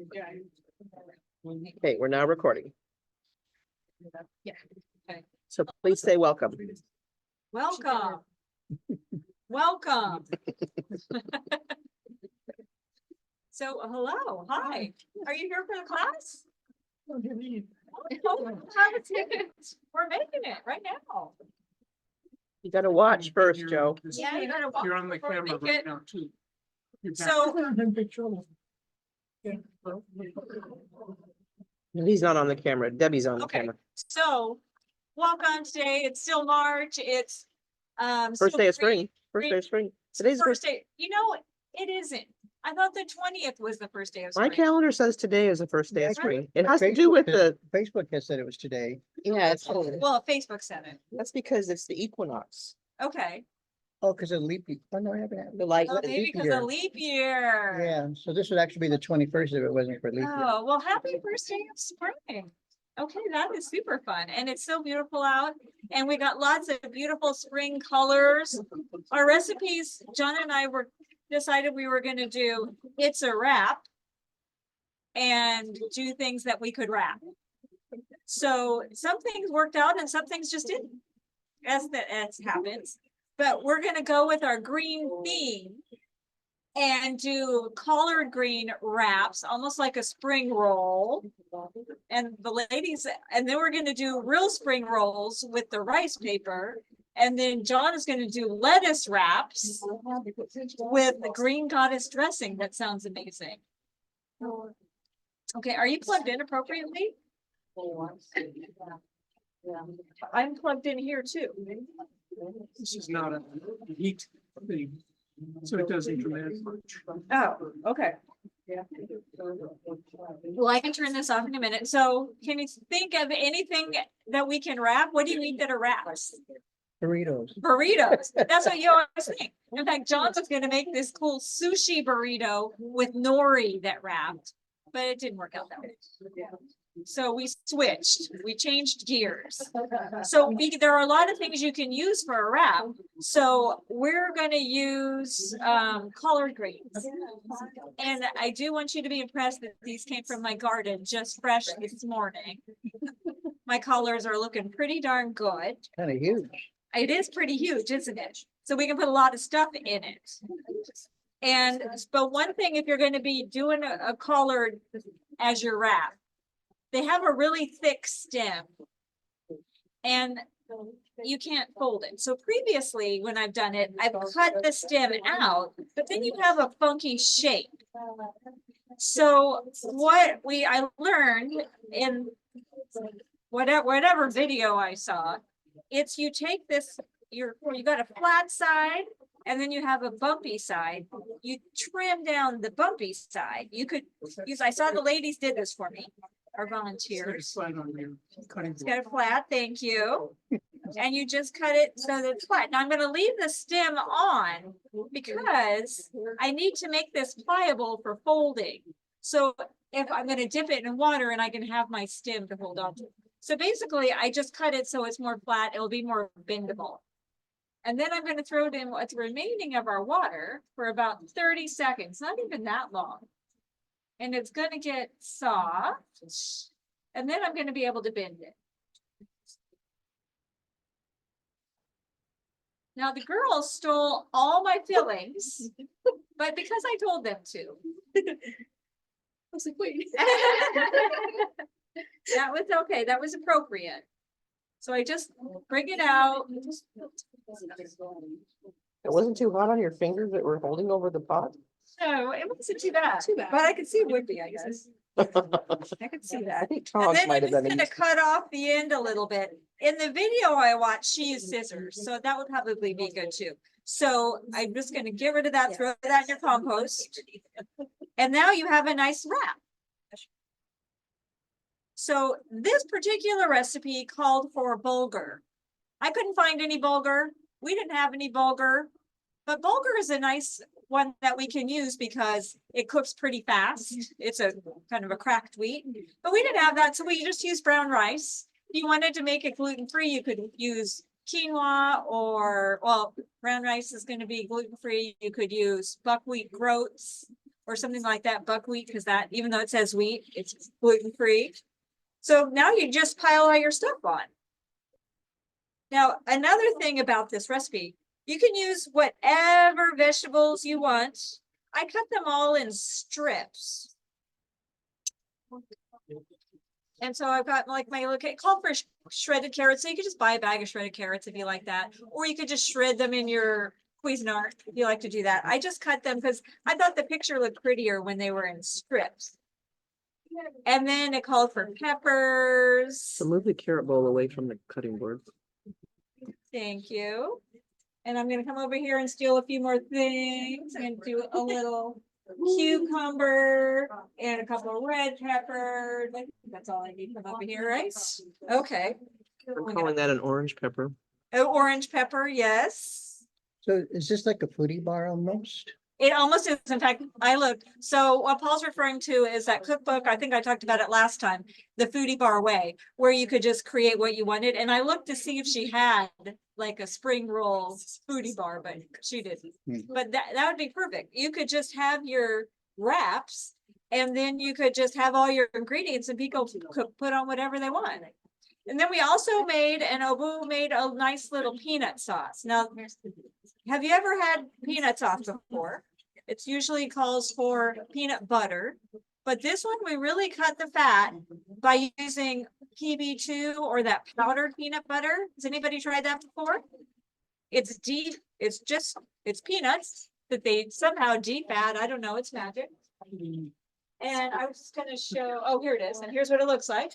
Okay, we're now recording. Yeah. Okay. So please say welcome. Welcome. Welcome. So, hello, hi. Are you here for the class? Oh, we're making it right now. You gotta watch first, Joe. Yeah, you gotta watch You're on the before we camera make right it. now too. You're back. So, He's not on the camera. Debbie's on the okay, camera. so welcome today. It's still March. It's First still day of green. spring. First day of spring. Today's the First first. day. You know, it isn't. I thought the 20th was the first day of My spring. calendar says today is the first day of Actually, spring. It has to do with the, Facebook has said it was today. yeah, it's, Well, Facebook said it. that's because it's the equinox. Okay. Oh, because of leap year. Oh, no, I haven't had. The light. Oh, the maybe leap because year. of leap year. Yeah, so this would actually be the 21st if it wasn't for leap year. Oh, well, happy first day of spring. Okay, that is super fun. And it's so beautiful out. And we got lots of beautiful spring colors. Our recipes, John and I decided we were gonna do It's a Wrap and do things that we could wrap. So some things worked out and some things just didn't, as happens. But we're gonna go with our green theme and do collard green wraps, almost like a spring roll. And the ladies, and then we're gonna do real spring rolls with the rice paper. And then John is gonna do lettuce wraps with the green goddess dressing. That sounds amazing. Okay, are you plugged in appropriately? I'm plugged in here too. This is not a heat thing, so it doesn't demand much. Oh, okay. Well, I can turn this off in a minute. So can you think of anything that we can wrap? What do you eat that are wraps? Burritos. Burritos. That's what you always think. In fact, John was gonna make this cool sushi burrito with nori that wrapped, but it didn't work out that way. So we switched, we changed gears. So there are a lot of things you can use for a wrap. So we're gonna use collard greens. And I do want you to be impressed that these came from my garden, just fresh this morning. My collards are looking pretty darn good. Kind of huge. It is pretty huge, isn't it? So we can put a lot of stuff in it. And, but one thing, if you're gonna be doing a collard as your wrap, they have a really thick stem. And you can't fold it. So previously, when I've done it, I've cut the stem out, but then you have a funky shape. So what I learned in whatever video I saw, it's you take this, you got a flat side and then you have a bumpy side. You trim down the bumpy side. You could use, I saw the ladies did this for me, our Set it volunteers. flat on your cutting It's board. got a flat, thank you. And you just cut it so that it's flat. Now I'm gonna leave the stem on because I need to make this pliable for folding. So if I'm gonna dip it in water and I can have my stem to hold on to. So basically I just cut it so it's more flat, it'll be more bendable. And then I'm gonna throw it in what's remaining of our water for about 30 seconds, not even that long. And it's gonna get soft. And then I'm gonna be able to bend it. Now the girls stole all my fillings, but because I told them to. I was like, wait. That was okay, that was appropriate. So I just bring it out. It wasn't too hot on your fingers that were holding over the pot. No, it wasn't too bad, but I could see it would be, I guess. I could see I that. think And Tom's then might I'm have just been. gonna cut off the end a little bit. In the video I watched, she used scissors, so that would probably be good too. So I'm just gonna get rid of that, throw that in your compost. And now you have a nice wrap. So this particular recipe called for bulgur. I couldn't find any bulgur. We didn't have any bulgur. But bulgur is a nice one that we can use because it cooks pretty fast. It's a kind of a cracked wheat, but we didn't have that. So we just used brown rice. If you wanted to make it gluten-free, you could use quinoa or, well, brown rice is going to be gluten-free. You could use buckwheat groats or something like that, buckwheat, because that, even though it says wheat, it's gluten-free. So now you just pile all your stuff on. Now, another thing about this recipe, you can use whatever vegetables you want. I cut them all in strips. And so I've got like my little, called for shredded carrots. So you could just buy a bag of shredded carrots if you like that. Or you could just shred them in your Cuisinart if you like to do that. I just cut them because I thought the picture looked prettier when they were in strips. And then it called for peppers. So move the carrot bowl away from the cutting board. Thank you. And I'm gonna come over here and steal a few more things. I'm gonna do a little cucumber and a couple of red peppers. I think that's all I need from over here, right? Okay. I'm calling that an orange pepper. Oh, orange pepper, yes. So is this like a foodie bar almost? It almost is. In fact, I looked. So what Paul's referring to is that cookbook. I think I talked about it last time, the Foodie Bar Way, where you could just create what you wanted. And I looked to see if she had like a spring roll foodie bar, but she didn't. But that would be perfect. You could just have your wraps and then you could just have all your ingredients and people could put on whatever they want. And then we also made, and Obu made a nice little peanut sauce. Now, have you ever had peanut sauce before? It's usually calls for peanut butter, but this one, we really cut the fat by using PB2 or that powdered peanut butter. Has anybody tried that before? It's deep, it's peanuts that they somehow defat. I don't know, it's magic. And I was just gonna show, oh, here it is. And here's what it looks like.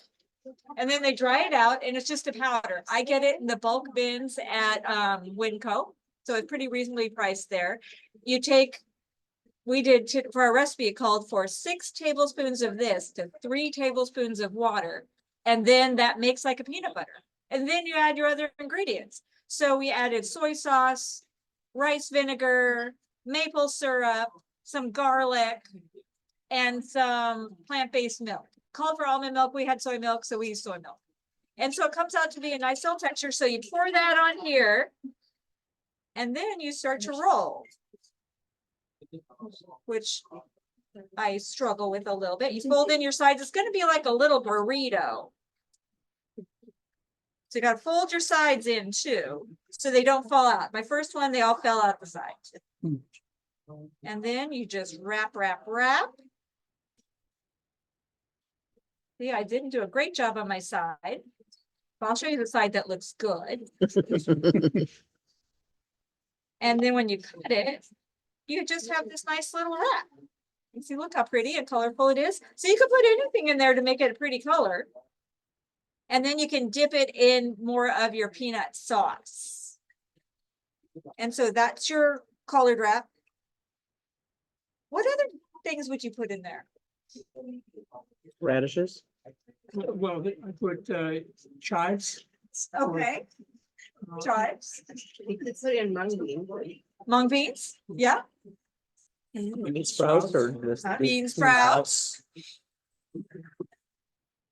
And then they dry it out and it's just a powder. I get it in the bulk bins at Winco. So it's pretty reasonably priced there. You take, we did for our recipe, it called for 6 tablespoons of this to 3 tablespoons of water. And then that makes like a peanut butter. And then you add your other ingredients. So we added soy sauce, rice vinegar, maple syrup, some garlic, and some plant-based milk. Called for almond milk. We had soy milk, so we used soy milk. And so it comes out to be a nice little texture. So you pour that on here. And then you start to roll, which I struggle with a little bit. You fold in your sides. It's going to be like a little burrito. So you got to fold your sides in too, so they don't fall out. My first one, they all fell out the sides. And then you just wrap, wrap, wrap. See, I didn't do a great job on my side. I'll show you the side that looks good. And then when you cut it, you just have this nice little wrap. You see, look how pretty and colorful it is. So you could put anything in there to make it a pretty color. And then you can dip it in more of your peanut sauce. And so that's your colored wrap. What other things would you put in there? Radishes. Well, I put chives. Okay, chives, You could put in mung beans. mung beans, yeah, Bean sprouts or just. bean sprouts.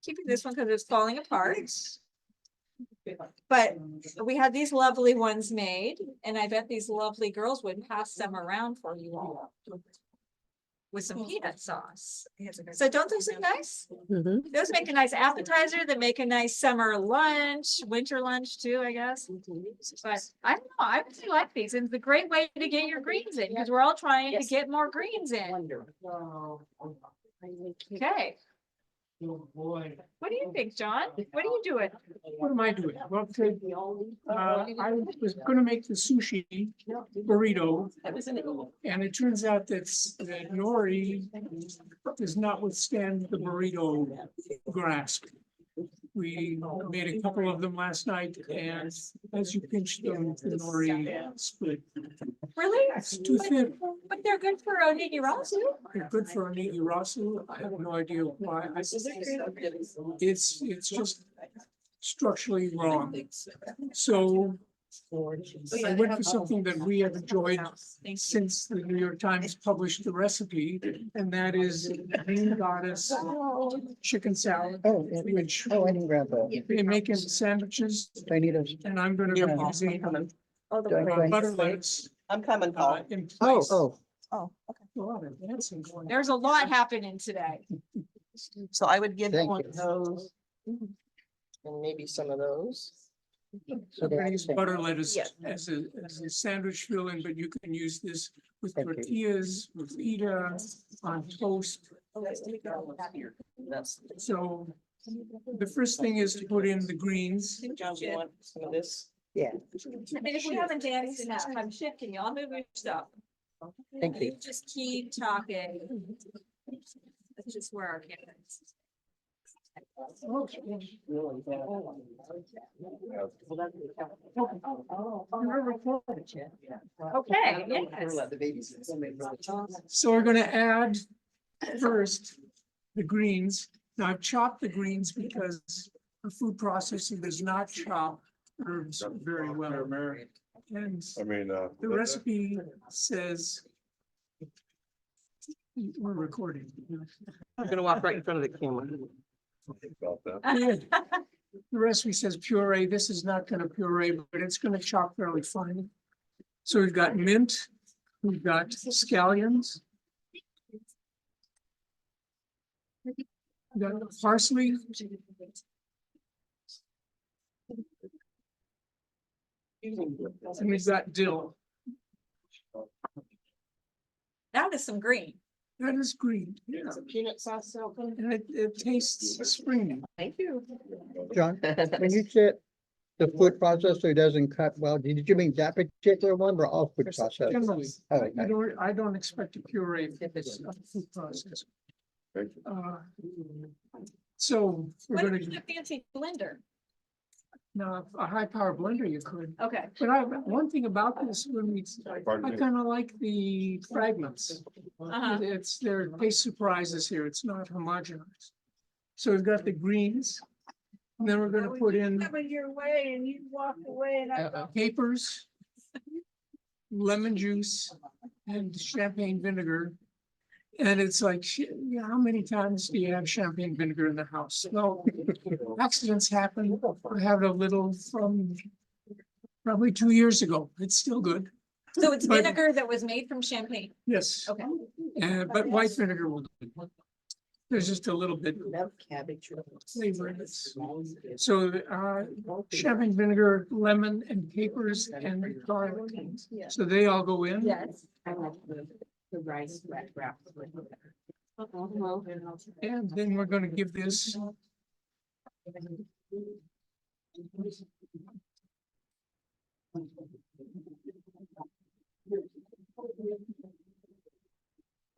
Keeping this one because it's falling apart. But we had these lovely ones made, and I bet these lovely girls would pass them around for you all. With some peanut sauce. So don't those look nice? Mhm. Those make a nice appetizer. They make a nice summer lunch, winter lunch too, I guess. But I don't know, I really like these. And it's a great way to get your greens in because we're all trying to get more greens in. Okay. What do you think, John? What are you doing? What am I doing? Well, I was gonna make the sushi burrito, and it turns out that Nori does not withstand the burrito grasp. We made a couple of them last night, and as you pinch them, the Nori split. Really? It's too thin. But they're good for onigiri. They're good for a nigirasu. I have no idea why. It's just structurally wrong. So I went for something that we have enjoyed since the New York Times published the recipe, and that is Green Goddess chicken salad, Oh, which oh, I didn't grab that. they make in sandwiches, Do I need those? and I'm gonna be Yeah. using Do I- do I- butter lettuce I'm coming, Paul. in Oh, place. oh, Oh, okay. A lot of dancing going on. There's a lot happening today. So I would give Thank one you. of those. And maybe some of those. I'm gonna use butter lettuce Yeah. as a sandwich filling, but you can use this with Thank you. tortillas, with pita, on toast. That's, So the first thing is to put in the greens. John, do you want some of this? Yeah, I mean, if we haven't danced enough, I'm shifting you. I'll move your stuff. thank you. You just keep talking. That's just where our camera is. Okay, yes. So we're gonna add first the greens. Now I've chopped the greens because a food processor does not chop herbs very well. And I mean, the recipe says we're recording. I'm gonna walk right in front of the camera. about that. The recipe says puree. This is not gonna puree, but it's gonna chop fairly fine. So we've got mint, we've got scallions. We've got parsley. And we've got dill. That is some green. That is green. Yeah. Is it peanut sauce, Silken? And it tastes springy. Thank you. John, when you said the food processor doesn't cut well, did you mean that particular one or all food processors? Generally, Oh, okay. I don't expect a puree for this food process. Thank So we're What gonna, is a fancy blender? now, a high power blender you could, Okay. but one thing about this, when we, Pardon I me. kind of like the fragments. Uh-huh. It's, there are taste surprises here. It's not homogenized. So we've got the greens. And then we're gonna put in Your way and you walk away and capers, lemon juice, and champagne vinegar. And it's like, yeah, how many times do you have champagne vinegar in the house? Well, accidents happen. I have a little from probably 2 years ago. It's still good. So it's But- vinegar that was made from champagne. Yes, Okay. but white vinegar will do. There's just a little bit Love cabbage. flavor in it. So champagne vinegar, lemon and capers and garlic. So they all go in. Yes. I like the rice wrap. And then we're gonna give this.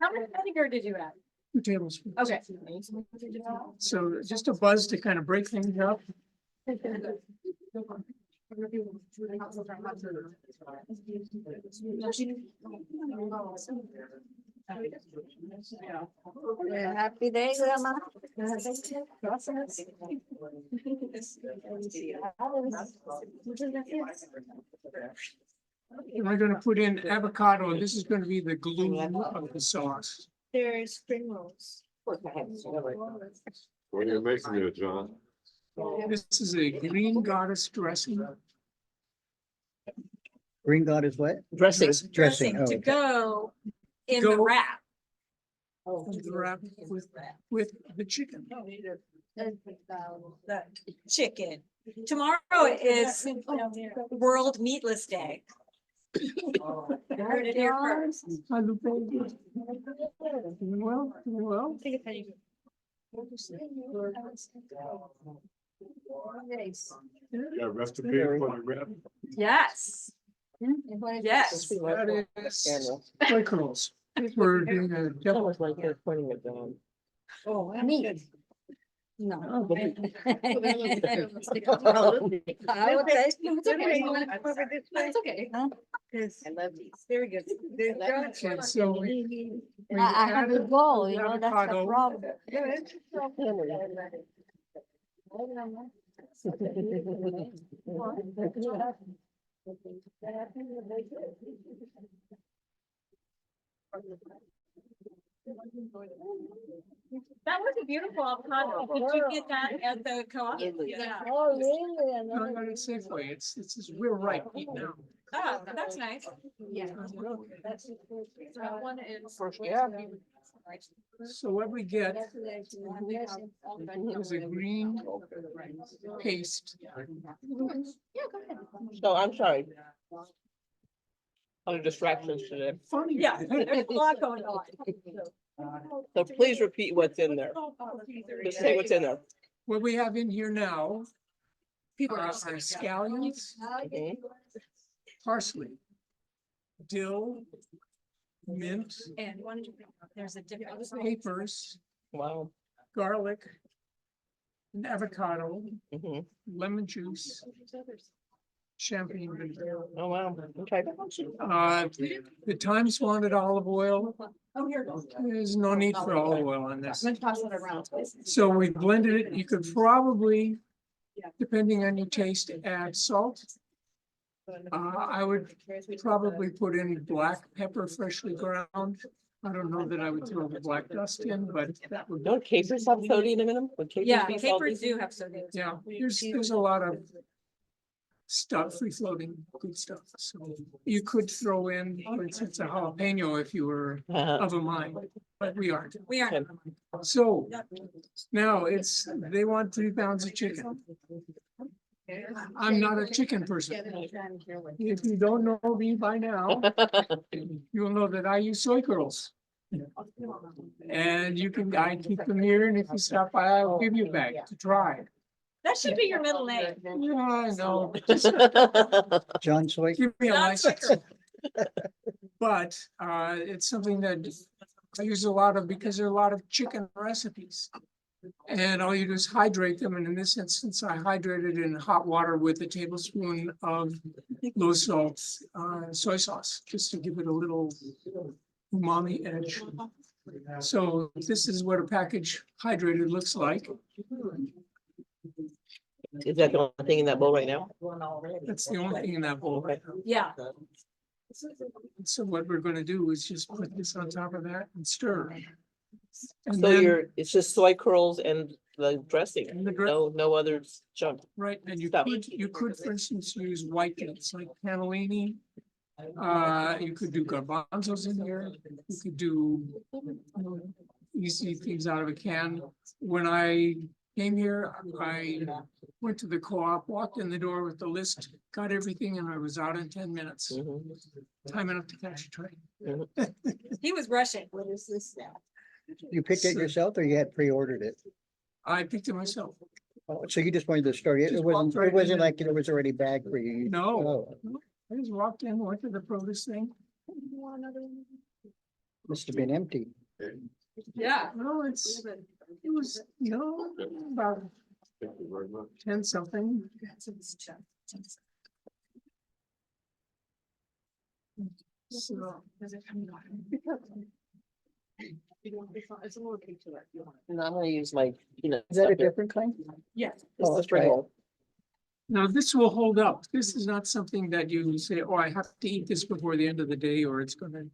How much vinegar did you add? 2 tablespoons. Okay. So just a buzz to kind of break things up. Happy day, Grandma. And we're gonna put in avocado, and this is gonna be the glue of the sauce. There's spring rolls. What are you making there, John? This is a green goddess dressing. Green God is what? Dressing. Dressing, oh, To okay. go in the Go- wrap. Wrap with the chicken. The chicken. Tomorrow is World Meatless Day. You heard it here first. Hi, Lupe. Doing well, doing well. You got recipe for the rib? Yes. Yes. That is Quaker's. We're doing a That devil. was like you're pointing at John. Meat. No. Oh, okay. I would say, it's okay. It's okay. Huh? I love these. Very good. Okay, so we I have to added go, you know, that's the avocado. problem. That was a beautiful avocado. Did you get that at the co-op? Yeah. Yeah. Oh, really? No, not at Safeway. It's real ripe. Eat now. Oh, that's nice. Yeah. First, yeah. So what we get is a green paste. So I'm sorry. Other distractions today. Funny. Yeah, there's a lot going on. So please repeat what's in there. Just say what's in there. What we have in here now are scallions, Mhm. parsley, dill, mint, And there's a different. capers, Wow. garlic, and avocado, Mhm. lemon juice, champagne vinegar. Oh, wow. Okay. The Times wanted olive oil. There's no need for olive oil on this. So we blended it. You could probably, depending on your taste, add salt. I would probably put in black pepper freshly ground. I don't know that I would throw the black dust in, but that would, Don't capers have sodium in them? Would capers Yeah, be salty? capers do have sodium. yeah, there's a lot of stuff, free floating, good stuff. So you could throw in, for instance, a jalapeno if you were of a mind, but we aren't. We aren't. So now they want 3 pounds of chicken. I'm not a chicken person. If you don't know me by now, you'll know that I use soy curls. And I keep them here, and if you stop by, I'll give you a bag to try. That should be your middle name. Yeah, I know, but just John Soy. give me a Not license. Swicker. But it's something that I use a lot of because there are a lot of chicken recipes. And all you do is hydrate them, and in this instance, I hydrated in hot water with a tablespoon of low salt soy sauce, just to give it a little umami edge. So this is what a package hydrated looks like. Is that the only thing in that bowl right now? That's the only thing in that bowl right now. Yeah, So what we're gonna do is just put this on top of that and stir. And So then, it's just soy curls and the dressing, And the dre- no other junk. right, and Stuff. you could, for instance, use white meats like cannellini. You could do garbanzos in here, you could do easy things out of a can. When I came here, I went to the co-op, walked in the door with the list, got everything, and I was out in 10 minutes. Mhm. Time enough to catch a train. he was rushing. What is this now? You picked it So- yourself or you had pre-ordered it? I picked it myself. Oh, so you just wanted the story. It Just wasn't, walked right it wasn't in. like it was already bagged for you. No. Oh, I just walked in, went to the produce thing. must have been empty. Yeah. No, it was, about Thank you very much. 10 something. So, No, I'm gonna use my peanut. Is that a stuff here. different kind? yeah, This is Oh, the spring okay. roll. now this will hold up. This is not something that you say, oh, I have to eat this before the end of the day, or it's gonna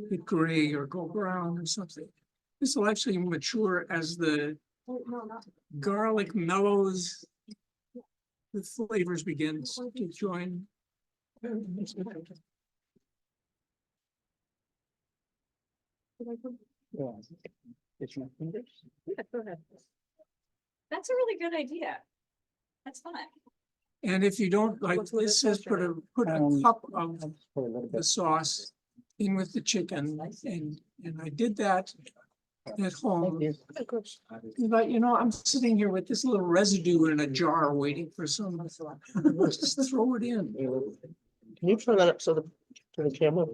get gray or go brown or something. This will actually mature as the garlic mellows. The flavors begin to join. Yeah. It's my fingers. That's a really good idea. That's fun. And if you don't, like this says, put a cup of Put a little the bit. sauce in with the chicken, and I did that at home. But I'm sitting here with this little residue in a jar waiting for some, just throw it in. Can you turn that up so to the camera?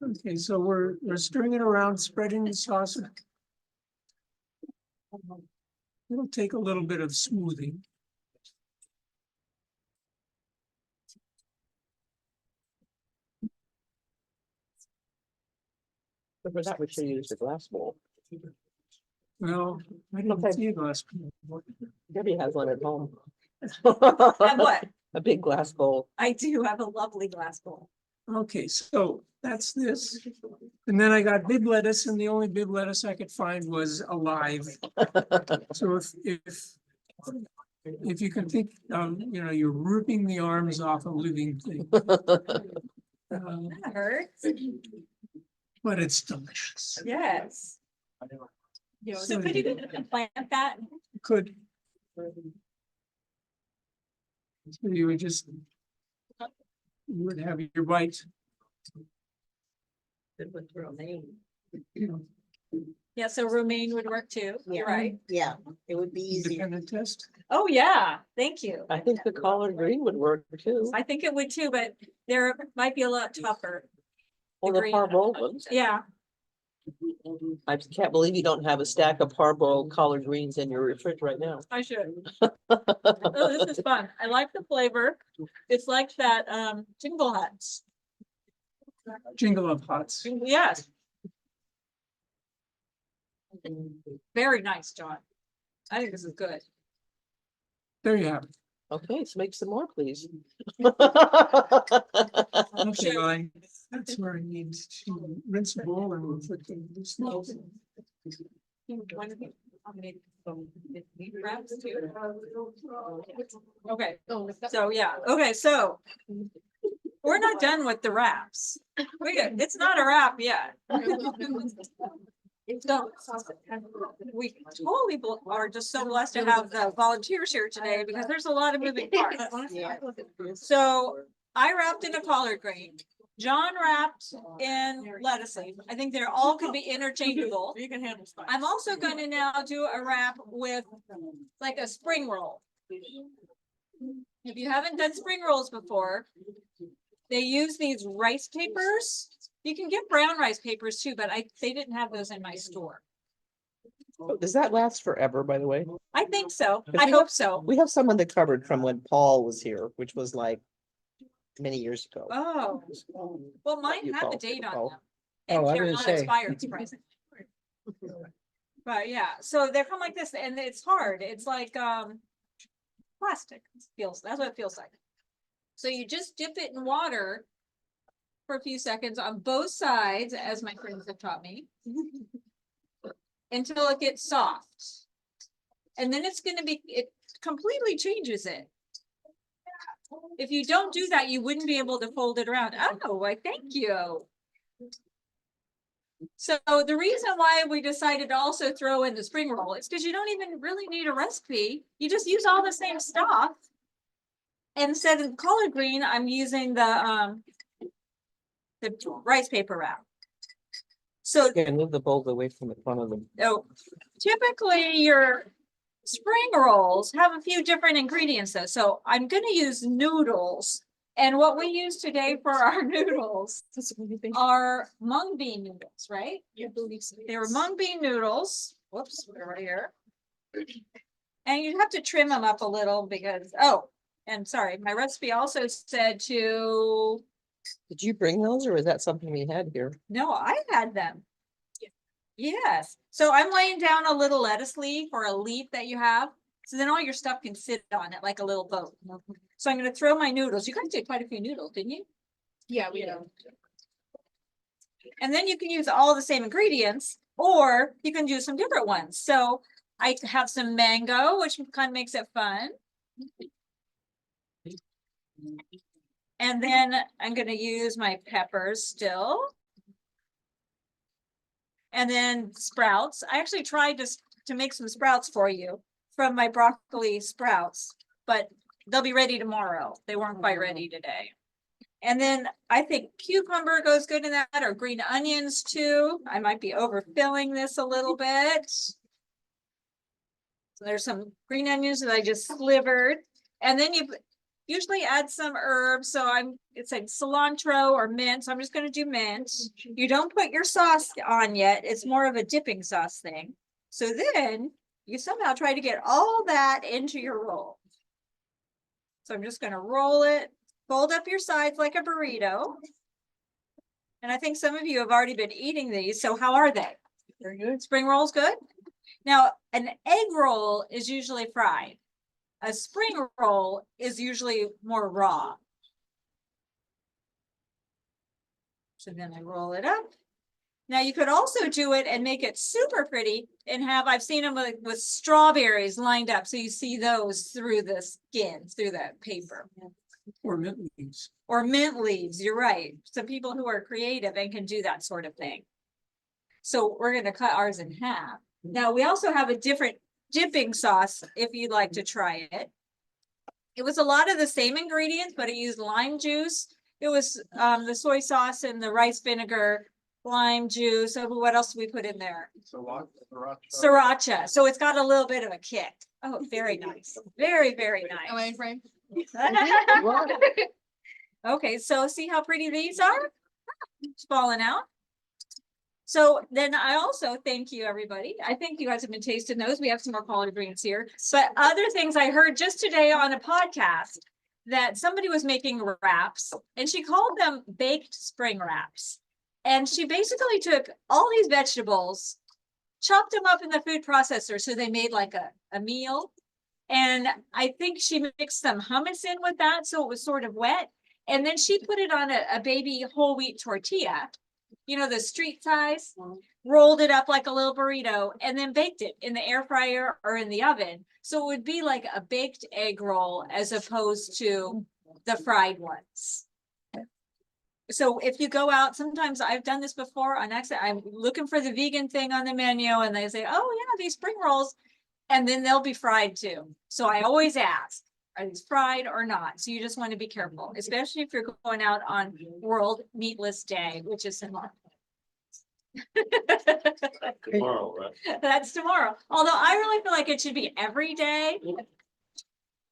Okay, so we're stirring it around, spreading the sauce. It'll take a little bit of smoothing. But for that, we should use the glass bowl. Well, I didn't see a glass. Debbie has one at home. Have what? A big glass bowl. I do have a lovely glass bowl. Okay, so that's this. And then I got bib lettuce, and the only bib lettuce I could find was alive. So if you can think, you're ripping the arms off a living thing. That hurts. But it's delicious. Yes. So could you plant that? Could. So you would just. You would have your bite. Yeah, so romaine would work too. You're right. Yeah, it would be easier. Independent test. Oh, yeah, thank you. I think the collard green would work too. I think it would too, but there might be a lot tougher. Or the green. parboiled ones. Yeah, I just can't believe you don't have a stack of parboiled collard greens in your fridge right now. I should. Oh, this is fun. I like the flavor. It's like that, Jingle Huts. Jingle of Huts. Yes. Very nice, John. I think this is good. There you have it. Okay, so make some more, please. Okay, well, that's where I need to rinse the bowl and we'll put the loose notes. Okay, so yeah, okay, so we're not done with the wraps. It's not a wrap yet. So, we totally are just so blessed to have the volunteers here today because there's a lot of moving parts. Yeah. So I wrapped in a collard green. John wrapped in lettuce leaf. I think they're all could be interchangeable. You can handle spice. I'm also going to now do a wrap with like a spring roll. If you haven't done spring rolls before, they use these rice papers. You can get brown rice papers too, but they didn't have those in my store. Does that last forever, by the way? I think so. But I we hope so. We have some in the cupboard from when Paul was here, which was like many years ago. Oh, well, mine You have a call- date on call. them. Oh, And I they're didn't not say. expired, surprisingly. But yeah, so they come like this and it's hard. It's like plastic. That's what it feels like. So you just dip it in water for a few seconds on both sides, as my friends have taught me, until it gets soft. And then it completely changes it. If you don't do that, you wouldn't be able to fold it around. Oh, why, thank you. So the reason why we decided to also throw in the spring roll is because you don't even really need a recipe. You just use all the same stuff. And instead of collard green, I'm using the rice paper wrap. So Yeah, move the bowl away from the front of them. oh, typically your spring rolls have a few different ingredients though. So I'm gonna use noodles. And what we use today for our noodles are mung bean noodles, right? They were mung bean noodles. Whoops, they're right here. And you have to trim them up a little because, oh, and sorry, my recipe also said to, Did you bring those or is that something we had here? no, I had them. Yes, so I'm laying down a little lettuce leaf or a leaf that you have. So then all your stuff can sit on it like a little boat. So I'm gonna throw my noodles. You guys did quite a few noodles, didn't you? Yeah, we Yeah. And then you can use all the same ingredients, or you can do some different ones. So I have some mango, which kind of makes it fun. And then I'm gonna use my peppers still. And then sprouts. I actually tried to make some sprouts for you from my broccoli sprouts, but they'll be ready tomorrow. They weren't quite ready today. And then I think cucumber goes good in that, or green onions too. I might be overfilling this a little bit. So there's some green onions that I just slivered. And then you usually add some herbs. So it's like cilantro or mint. So I'm just going to do mint. You don't put your sauce on yet. It's more of a dipping sauce thing. So then you somehow try to get all that into your roll. So I'm just going to roll it, fold up your sides like a burrito. And I think some of you have already been eating these. So how are they? Very good. Spring rolls good? Now, an egg roll is usually fried. A spring roll is usually more raw. So then I roll it up. Now you could also do it and make it super pretty and I've seen them with strawberries lined up. So you see those through the skin, through that paper. Or mint leaves. Or mint leaves, you're right. Some people who are creative and can do that sort of thing. So we're gonna cut ours in half. Now, we also have a different dipping sauce if you'd like to try it. It was a lot of the same ingredients, but it used lime juice. It was the soy sauce and the rice vinegar, lime juice. So what else do we put in there? Sriracha. So it's got a little bit of a kick. Oh, very nice. Very, very Am I in nice. frame? Okay, so see how pretty these are? It's falling out. So then I also thank you, everybody. I think you guys have been tasting those. We have some more collard greens here. But other things I heard just today on a podcast that somebody was making wraps and she called them baked spring wraps. And she basically took all these vegetables, chopped them up in the food processor so they made like a meal. And I think she mixed some hummus in with that, so it was sort of wet. And then she put it on a baby whole wheat tortilla, you know, the street size, rolled it up like a little burrito, and then baked it in the air fryer or in the oven. So it would be like a baked egg roll as opposed to the fried ones. So if you go out, sometimes I've done this before on accident, I'm looking for the vegan thing on the menu and they say, oh yeah, these spring rolls, and then they'll be fried too. So I always ask, are these fried or not? So you just want to be careful, especially if you're going out on World Meatless Day, which is tomorrow. Tomorrow, right? That's tomorrow. Although I really feel like it should be every day.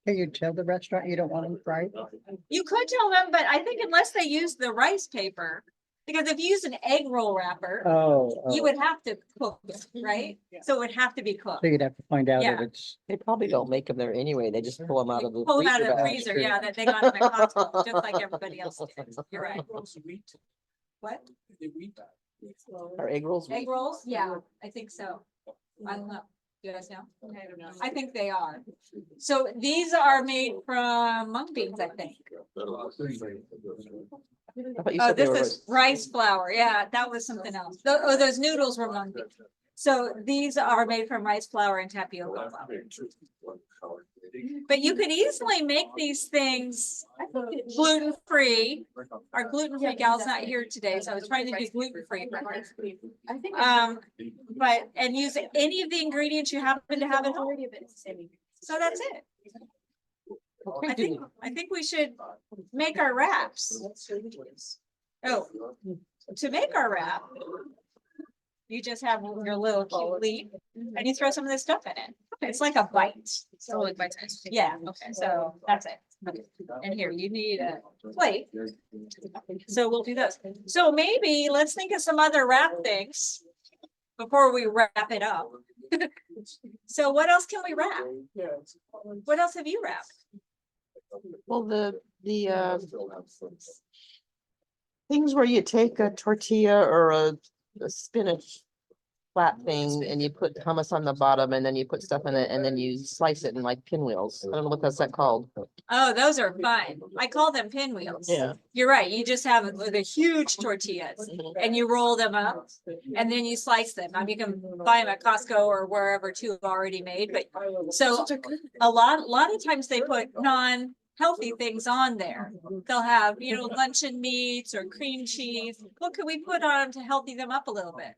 Can you tell the restaurant you don't want them fried? You could tell them, but I think unless they use the rice paper, because if you use an egg roll wrapper, you would have to cook it, right? So it would have to be cooked. So you'd have to find out if Yeah. it's, They probably don't make them there anyway. They just pull them out of the Pull them out of the bag. freezer, yeah, that they got them at Costco, just like everybody else did. You're right. Wheat, What? they wheat. Are egg rolls? Egg rolls? Yeah, I think so. I don't know. Do you guys know? I think they are. So these are made from mung beans, I think. I thought you Oh, said they this were is rice flour. Yeah, that was something else. Oh, those noodles were mung beans. So these are made from rice flour and tapioca flour. But you could easily make these things gluten-free. Our gluten-free gal's not here today, so I was trying to do gluten-free. I think. But, and use any of the ingredients you happen to have at home. So that's it. I think we should make our wraps. Oh, to make our wrap, you just have your little cute leaf and you throw some of this stuff in it. It's like a bite. So like by time. Yeah, okay, so that's it. Okay. And here, you need a plate. So we'll do those. So maybe let's think of some other wrap things before we wrap it up. So what else can we wrap? What else have you wrapped? Well, the things where you take a tortilla or a spinach flat thing and you put hummus on the bottom and then you put stuff in it and then you slice it in like pinwheels. I don't know what that's called. Oh, those are fun. I call them pinwheels. Yeah. You're right. You just have the huge tortillas and you roll them up and then you slice them. I mean, you can buy them at Costco or wherever too already made, but so a lot of times they put non-healthy things on there. They'll have, you know, luncheon meats or cream cheese. What could we put on them to healthy them up a little bit?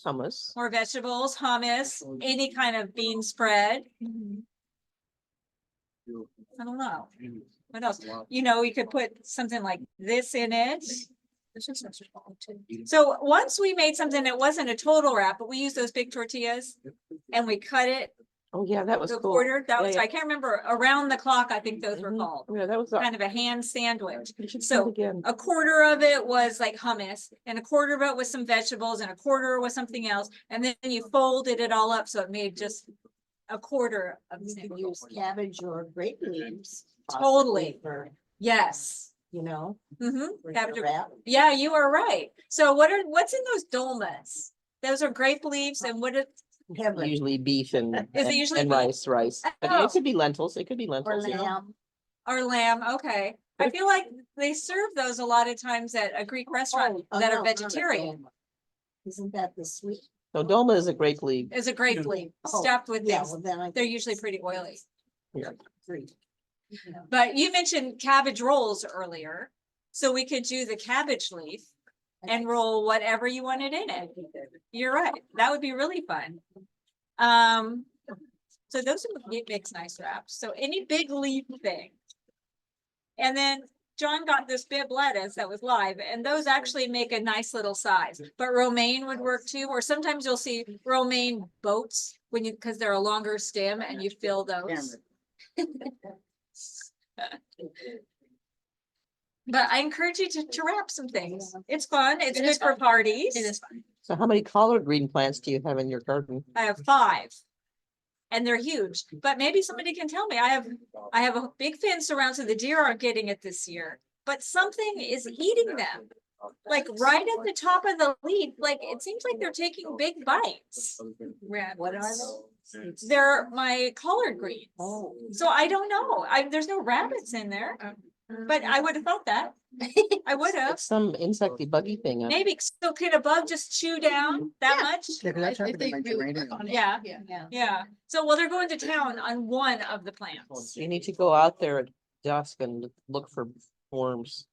Hummus. More vegetables, hummus, any kind of bean spread. I don't know. What else? You know, we could put something like this in it. So once we made something that wasn't a total wrap, but we used those big tortillas and we cut it Oh, yeah, that was the cool. quarter. That Yeah, was, yeah. I can't remember, around the clock, I think those were Mhm. called. Yeah, that was. Kind of a hand sandwich. You should So try it again. a quarter of it was like hummus and a quarter of it was some vegetables and a quarter was something else. And then you folded it all up. So it made just a quarter of the You same. could use cabbage or grape leaves. Totally. possibly For, Yes. you know. Mm-hmm. for the wrap. Yeah, you are right. So what's in those dolmas? Those are grape leaves and what is, Heaven Usually beef and, Is it and usually and beef? rice. But Oh. it could be lentils. It could be or lentils. you know. lamb. or lamb? Okay. I feel like they serve those a lot of times at a Greek restaurant Oh, that no, are not a vegetarian. dolma. Isn't that the sweet? So dolma is a grape leaf. Is a grape Yeah. leaf Oh, stuffed with Yeah, things. well, then I. They're usually pretty oily. Great. But you mentioned cabbage rolls earlier, so we could do the cabbage leaf and roll whatever you wanted in it. You're right, that would be really fun. So those are makes nice wraps, so any big leaf thing. And then John got this bib lettuce that was live, and those actually make a nice little size, but romaine would work too, or sometimes you'll see romaine boats when you, because they're a longer stem and you fill those. But I encourage you to wrap some things. It's fun. It's It good is for fun. parties. It is fun. So how many collard green plants do you have in your garden? I have 5. And they're huge, but maybe somebody can tell me. I have a big fence around so the deer aren't getting it this year, but something is eating them. Like right at the top of the leaf, like it seems like they're taking big bites. What are they? They're my collard greens. Oh. So I don't know. There's no rabbits in there, but I would have thought that. I would have. It's some insecty buggy thing. Maybe, so can a bug just chew down that much? Yeah, 'cause that's happened in my geranium. Yeah, Yeah. yeah. So, well, they're going to town on one of the plants. You need to go out there at dusk and look for worms,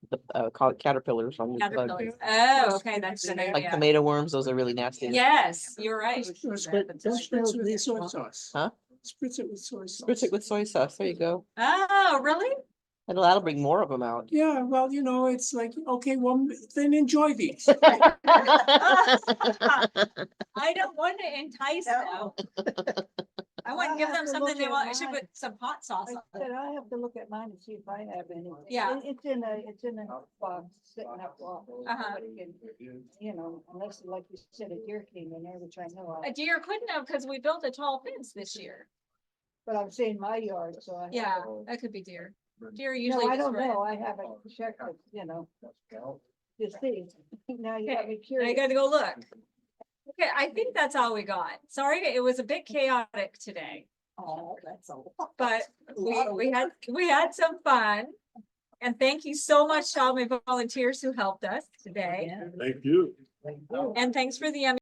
call it caterpillars on your bug. Caterpillars. Oh, okay, that's good. Like idea. tomato worms, those are really nasty. Yes, you're right. Spritz it with soy sauce. Huh? Spritz it with soy sauce. Spritz it with soy sauce. There you go. Oh, really? And that'll bring more of them out. Yeah, well, you know, it's like, okay, well, then enjoy these. I don't want to entice them. I want to give them something they want. I should put some hot sauce on it. I have to look at mine and see if I have any. Yeah. It's in a box, sitting up. Uh-huh. You know, unless, like you said, a deer came in there, which I know A of, deer couldn't have because we built a tall fence this year. but I'm saying my yard, so I. Yeah, that could be deer. Deer No, usually. I just don't run. know. I haven't checked it, you know, to see. Now you got me I curious. gotta go look. Okay, I think that's all we got. Sorry, it was a bit chaotic today, Oh, that's a lot. but we had some fun. And thank you so much to all my volunteers who helped us today. Thank you. And thanks for the